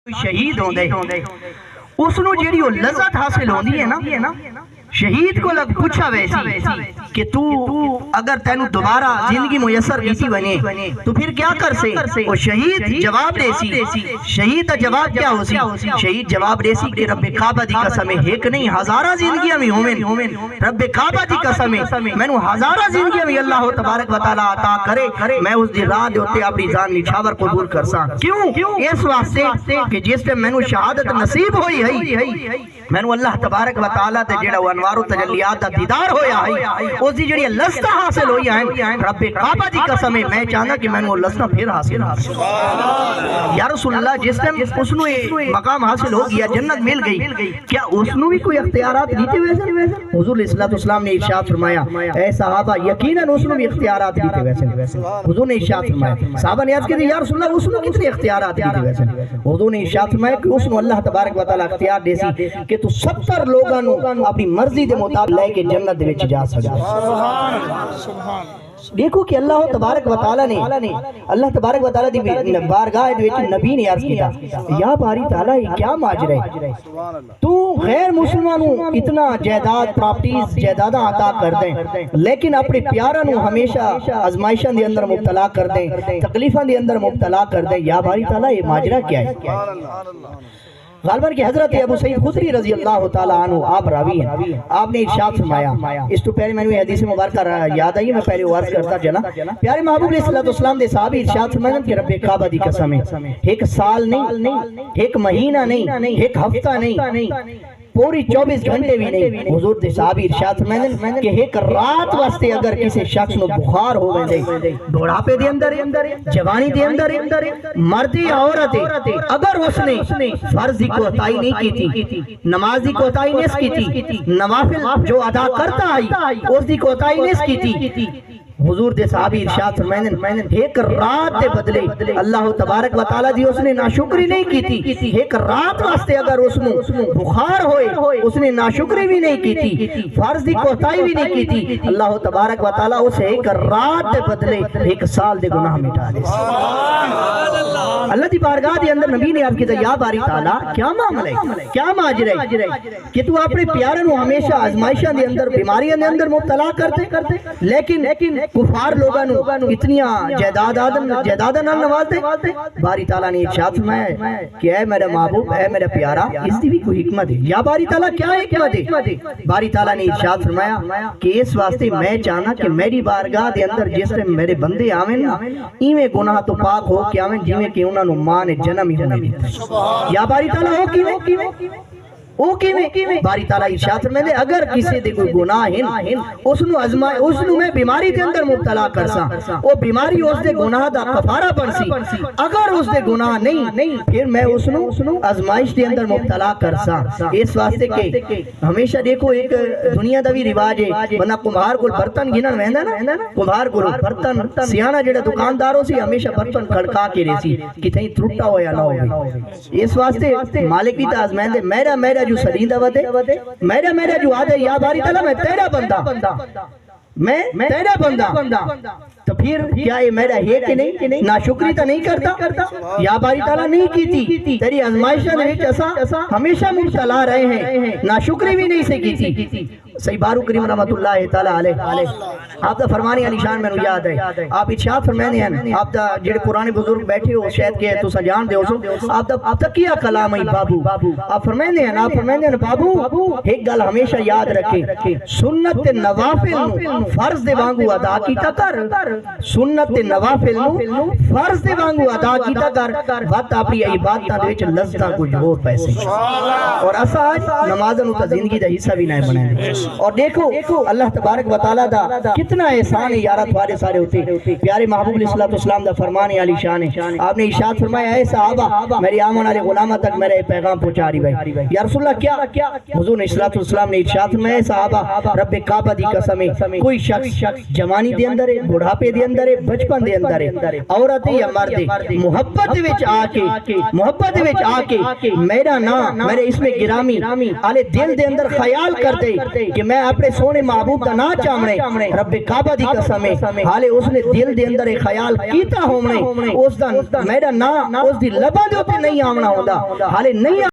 شہید ہوندے اس نو جیڑی وہ لذت حاصل ہوندی ہے نا شہید کو لگ پوچھا ویسی کہ تو اگر تینو دوبارہ زندگی میسر کیتی بنے تو پھر کیا کر سے وہ شہید جواب دے سی شہید کا جواب کیا ہو سی شہید جواب دے سی کہ رب کعبہ دی قسم ایک نہیں ہزارہ زندگیاں میں ہومن رب کعبہ دی قسم میں نو ہزارہ زندگیاں میں اللہ تبارک و تعالی عطا کرے میں اس دی راہ دے ہوتے اپنی جان نچھاور قبول کرساں کیوں اس واسطے کہ جس ٹائم میں نو شہادت نصیب ہوئی ہے میں نو اللہ تبارک و تعالی تے جڑا انوار و تجلیات دا دیدار ہویا ہے اس دی جڑی لذت حاصل ہوئی ہے رب کعبہ دی قسم میں چاہنا کہ میں نو لذت پھر حاصل یا رسول اللہ جس ٹائم اس نو مقام حاصل ہو گیا جنت مل گئی کیا اس نو بھی کوئی اختیارات دیتے ویسے حضور علیہ السلام نے ارشاد فرمایا اے صحابہ یقیناً اس نو بھی اختیارات دیتے ویسے حضور نے ارشاد فرمایا صحابہ نے عرض کی یا رسول اللہ اس نو کتنے اختیارات دیتے ویسے حضور نے ارشاد فرمایا کہ اس نو اللہ تبارک و تعالی اختیار دے سی کہ تو 70 لوگاں نو اپنی مرضی دے مطابق لے کے جنت دے وچ جا سکدا سبحان اللہ سبحان دیکھو کہ اللہ تبارک و تعالی نے اللہ تبارک و تعالی دی بارگاہ دے وچ نبی نے عرض کیتا یا باری تعالی کیا ماجرا ہے تو غیر مسلمانوں اتنا جائیداد پراپرٹیز جائیداداں عطا کر دیں لیکن اپنے پیاراں نو ہمیشہ آزمائشاں دے اندر مبتلا کر دیں تکلیفاں دے اندر مبتلا کر دیں یا باری تعالی یہ ماجرا کیا ہے غالباً کہ حضرت ابو سعید خدری رضی اللہ تعالیٰ عنہ آپ راوی ہیں آپ نے ارشاد فرمایا اس تو پہلے میں نے حدیث مبارکہ یاد آئی میں پہلے عرض کرتا چلا پیارے محبوب علیہ السلام دے صحابی ارشاد فرمایا کہ رب کعبہ دی قسم ہے ایک سال نہیں ایک مہینہ نہیں ایک ہفتہ نہیں پوری 24 گھنٹے بھی نہیں حضور دے صحابی ارشاد فرمائیں کہ ایک رات واسطے اگر کسی شخص نو بخار ہو گئے بڑھاپے دے اندر جوانی دے اندر مرد یا عورت اگر اس نے فرض دی کوتاہی نہیں کی تھی نماز دی کوتاہی نہیں کی تھی نوافل جو ادا کرتا آئی اس دی کوتاہی نہیں کی تھی حضور دے صحابی ارشاد فرمائیں ایک رات دے بدلے اللہ تبارک و تعالی دی اس نے ناشکری نہیں کی تھی ایک رات واسطے اگر اس نو بخار ہوئے اس نے ناشکری بھی نہیں کی تھی فرض دی کوتاہی بھی نہیں کی تھی اللہ تبارک و تعالی اسے ایک رات دے بدلے ایک سال دے گناہ مٹا دے اللہ دی بارگاہ دے اندر نبی نے عرض کیتا یا باری تعالی کیا معاملہ ہے کیا ماجرا ہے کہ تو اپنے پیارے نو ہمیشہ آزمائشاں دے اندر بیماریاں دے اندر مبتلا کرتے لیکن کفار لوگاں نو اتنیاں جائیداداں نال نوازتے باری تعالیٰ نے ارشاد فرمایا کہ اے میرا محبوب اے میرا پیارا اس دی بھی کوئی حکمت ہے یا باری تعالیٰ کیا حکمت ہے باری تعالیٰ نے ارشاد فرمایا کہ اس واسطے میں چاہنا کہ میری بارگاہ دے اندر جس سے میرے بندے آویں نا ایویں گناہ تو پاک ہو کہ آویں جویں کہ انہاں نو ماں نے جنم ہی ہونے دیتا یا باری تعالیٰ ہو کیویں او کیویں باری تعالیٰ ارشاد فرمائے اگر کسی دے کوئی گناہ ہیں اس نو میں بیماری دے اندر مبتلا کرساں او بیماری اس دے گناہ دا کفارہ بنسی اگر اس دے گناہ نہیں پھر میں اس نو آزمائش دے اندر مبتلا کرساں اس واسطے کہ ہمیشہ دیکھو ایک دنیا دا بھی رواج ہے بنا کمبھار کو برتن گنن ویندا نا کمبھار کو برتن سیاںا جڑا دکانداروں سے ہمیشہ برتن کھڑکا کے رہسی کتھیں ٹوٹا ہویا نہ ہوے اس واسطے مالک بھی تا آزمائندے میرا جو سلیندہ ودے میرا جو آدھے یا باری تعالیٰ میں تیرا بندہ میں تیرا بندہ تو پھر کیا یہ میرا ہے کہ نہیں ناشکری تا نہیں کرتا یا باری تعالیٰ نہیں کی تھی تیری آزمائشہ نے ایسا ہمیشہ مبتلا رہے ہیں ناشکری بھی نہیں سے کی تھی صحیح بارو کریم رحمت اللہ تعالیٰ علیہ آپ دا فرمانی علی شان میں نو یاد ہے آپ ارشاد فرمانے ہیں آپ دا جڑے پرانے بزرگ بیٹھے ہو شاید کہ تو سجان دے ہو آپ دا کیا کلام ہے بابو آپ فرمانے ہیں بابو ایک گل ہمیشہ یاد رکھے سنت نوافل نو فرض دے وانگو ادا کیتا کر سنت نوافل نو فرض دے وانگو ادا کیتا کر وقت اپنی عبادتاں دے وچ لذتاں کچھ اور پیسے اور اسا آج نمازاں نو تے زندگی دا حصہ بھی نہ بنائے اور دیکھو اللہ تبارک و تعالیٰ دا کتنا احسان ہے یارہ تھوارے سارے ہوتے پیارے محبوب علیہ السلام دا فرمان علی شان ہے آپ نے ارشاد فرمایا اے صحابہ میری آمن والے غلامہ تک میرا یہ پیغام پہنچا رہی بھائی یا رسول اللہ کیا حضور نے السلام نے ارشاد فرمایا اے صحابہ رب کعبہ دی قسم ہے کوئی شخص جوانی دے اندر ہے بڑھاپے بڑھاپے دے اندر ہے بچپن دے اندر ہے عورت یا مرد محبت وچ آ کے میرا نام میرے اس میں گرامی آلے دل دے اندر خیال کر دے کہ میں اپنے سونے محبوب دا نام چاہنے رب کعبہ دی قسم ہے حالے اس نے دل دے اندر خیال کیتا ہونے اس دا میرا نام اس دی لباں دے اوپر نہیں آمنا ہوندا حالے نہیں